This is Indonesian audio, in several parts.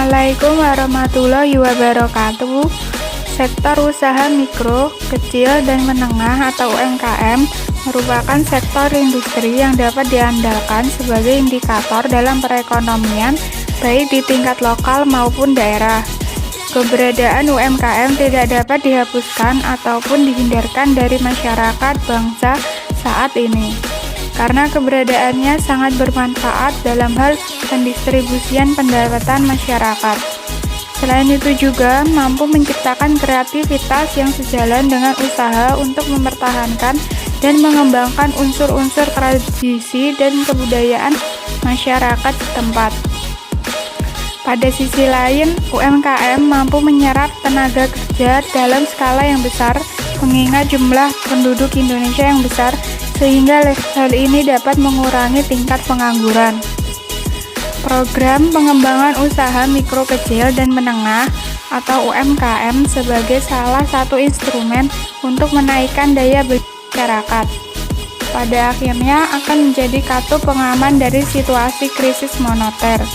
Assalamualaikum warahmatullahi wabarakatuh. Sektor usaha mikro, kecil, dan menengah atau UMKM merupakan sektor industri yang dapat diandalkan sebagai indikator dalam perekonomian baik di tingkat lokal maupun daerah. Keberadaan UMKM tidak dapat dihapuskan ataupun dihindarkan dari masyarakat bangsa saat ini, karena keberadaannya sangat bermanfaat dalam hal pendistribusian pendapatan masyarakat. Selain itu juga mampu menciptakan kreativitas yang sejalan dengan usaha untuk mempertahankan dan mengembangkan unsur-unsur tradisi dan kebudayaan masyarakat setempat. Pada sisi lain, UMKM mampu menyerap tenaga kerja dalam skala yang besar, mengingat jumlah penduduk Indonesia yang besar, sehingga hal ini dapat mengurangi tingkat pengangguran. Program pengembangan usaha mikro, kecil, dan menengah atau UMKM sebagai salah satu instrumen untuk menaikkan daya beli masyarakat. Pada akhirnya akan menjadi katup pengaman dari situasi krisis moneter.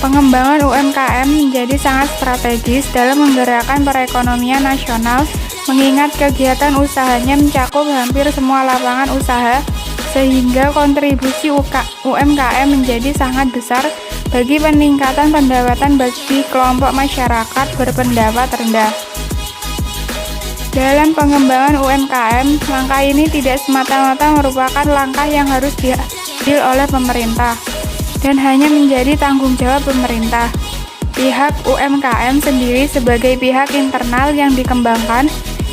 Pengembangan UMKM menjadi sangat strategis dalam menggerakkan perekonomian nasional, mengingat kegiatan usahanya mencakup hampir semua lapangan usaha, sehingga kontribusi UMKM menjadi sangat besar bagi peningkatan pendapatan bagi kelompok masyarakat berpendapat rendah. Dalam pengembangan UMKM, langkah ini tidak semata-mata merupakan langkah yang harus diambil oleh pemerintah dan hanya menjadi tanggung jawab pemerintah. Pihak UMKM sendiri sebagai pihak internal yang dikembangkan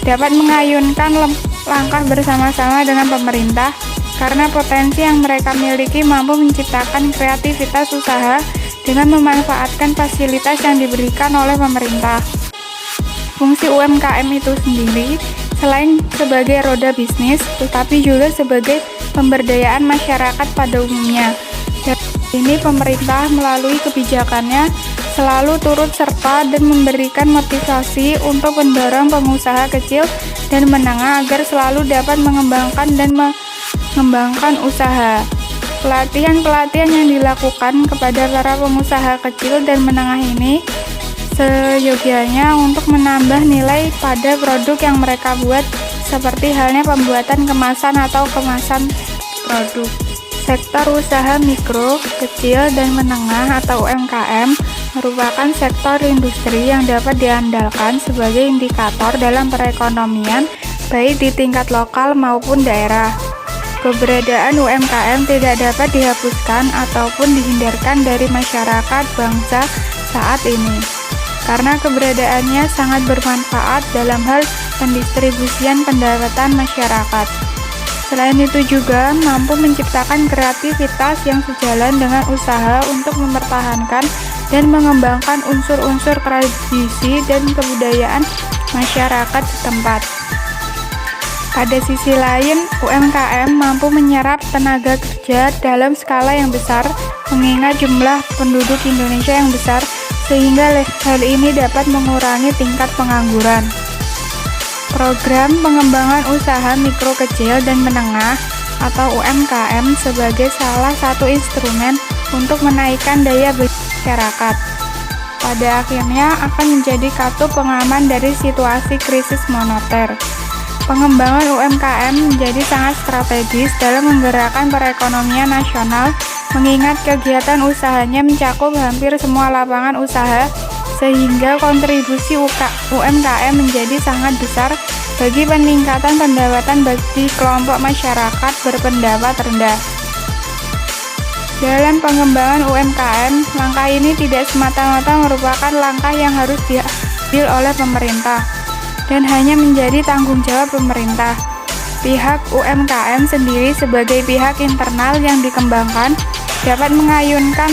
dapat mengayunkan langkah bersama-sama dengan pemerintah, karena potensi yang mereka miliki mampu menciptakan kreativitas usaha dengan memanfaatkan fasilitas yang diberikan oleh pemerintah. Fungsi UMKM itu sendiri selain sebagai roda bisnis, tetapi juga sebagai pemberdayaan masyarakat pada umumnya. Dan ini pemerintah melalui kebijakannya selalu turut serta dan memberikan motivasi untuk mendorong pengusaha kecil dan menengah agar selalu dapat mengembangkan usaha. Pelatihan-pelatihan yang dilakukan kepada para pengusaha kecil dan menengah ini seyogianya untuk menambah nilai pada produk yang mereka buat, seperti halnya pembuatan kemasan atau kemasan produk. Sektor usaha mikro, kecil, dan menengah atau UMKM merupakan sektor industri yang dapat diandalkan sebagai indikator dalam perekonomian baik di tingkat lokal maupun daerah. Keberadaan UMKM tidak dapat dihapuskan ataupun dihindarkan dari masyarakat bangsa saat ini, karena keberadaannya sangat bermanfaat dalam hal pendistribusian pendapatan masyarakat. Selain itu juga mampu menciptakan kreativitas yang sejalan dengan usaha untuk mempertahankan dan mengembangkan unsur-unsur tradisi dan kebudayaan masyarakat setempat. Pada sisi lain, UMKM mampu menyerap tenaga kerja dalam skala yang besar, mengingat jumlah penduduk Indonesia yang besar, sehingga hal ini dapat mengurangi tingkat pengangguran. Program pengembangan usaha mikro, kecil, dan menengah atau UMKM sebagai salah satu instrumen untuk menaikkan daya beli masyarakat. Pada akhirnya akan menjadi katup pengaman dari situasi krisis moneter. Pengembangan UMKM menjadi sangat strategis dalam menggerakkan perekonomian nasional, mengingat kegiatan usahanya mencakup hampir semua lapangan usaha, sehingga kontribusi UMKM menjadi sangat besar bagi peningkatan pendapatan bagi kelompok masyarakat berpendapat rendah. Dalam pengembangan UMKM, langkah ini tidak semata-mata merupakan langkah yang harus diambil oleh pemerintah dan hanya menjadi tanggung jawab pemerintah. Pihak UMKM sendiri sebagai pihak internal yang dikembangkan dapat mengayunkan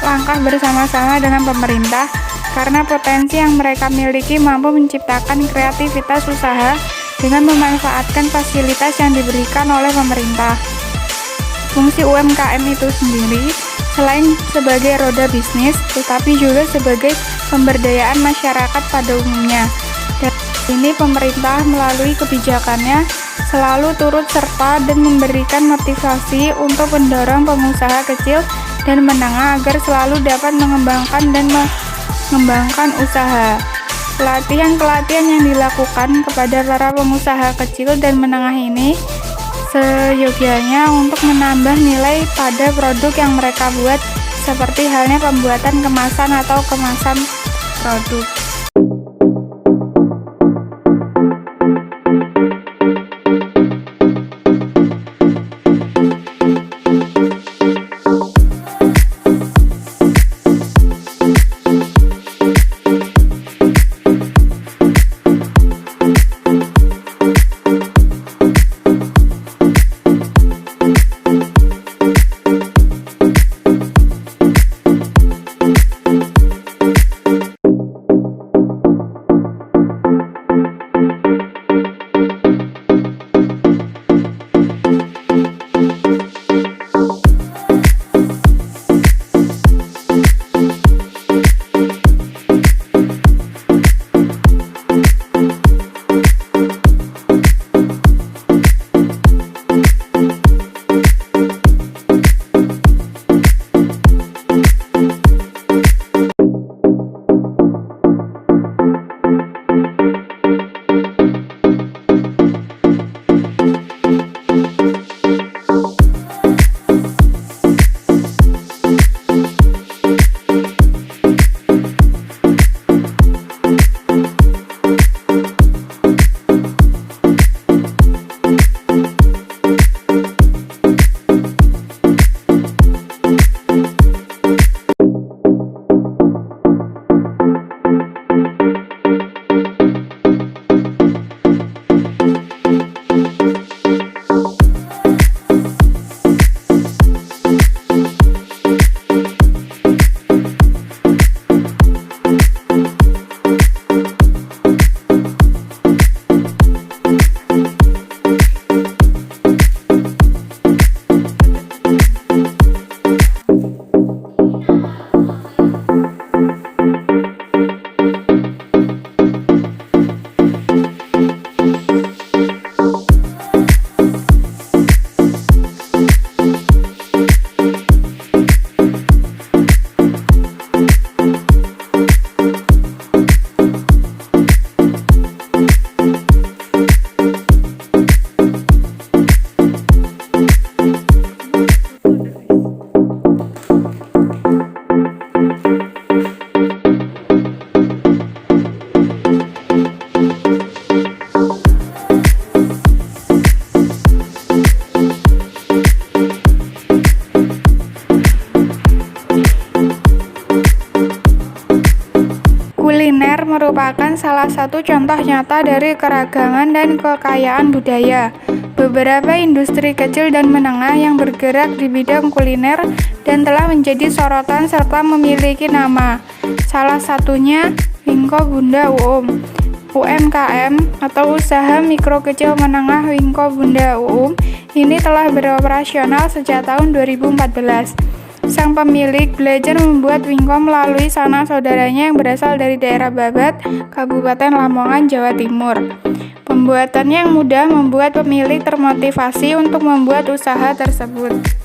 langkah bersama-sama dengan pemerintah, karena potensi yang mereka miliki mampu menciptakan kreativitas usaha dengan memanfaatkan fasilitas yang diberikan oleh pemerintah. Fungsi UMKM itu sendiri selain sebagai roda bisnis, tetapi juga sebagai pemberdayaan masyarakat pada umumnya. Dan ini pemerintah melalui kebijakannya selalu turut serta dan memberikan motivasi untuk mendorong pengusaha kecil dan menengah agar selalu dapat mengembangkan mengembangkan usaha. Pelatihan-pelatihan yang dilakukan kepada para pengusaha kecil dan menengah ini seyogianya untuk menambah nilai pada produk yang mereka buat, seperti halnya pembuatan kemasan atau kemasan produk. Kuliner merupakan salah satu contoh nyata dari keragaman dan kekayaan budaya. Beberapa industri kecil dan menengah yang bergerak di bidang kuliner dan telah menjadi sorotan serta memiliki nama. Salah satunya Wingko Bunda UUM. UMKM atau Usaha Mikro Kecil Menengah Wingko Bunda UUM ini telah beroperasional sejak tahun 2014. Sang pemilik belajar membuat wingko melalui sanak saudaranya yang berasal dari daerah Babat, Kabupaten Lamongan, Jawa Timur. Pembuatannya yang mudah membuat pemilik termotivasi untuk membuat usaha tersebut.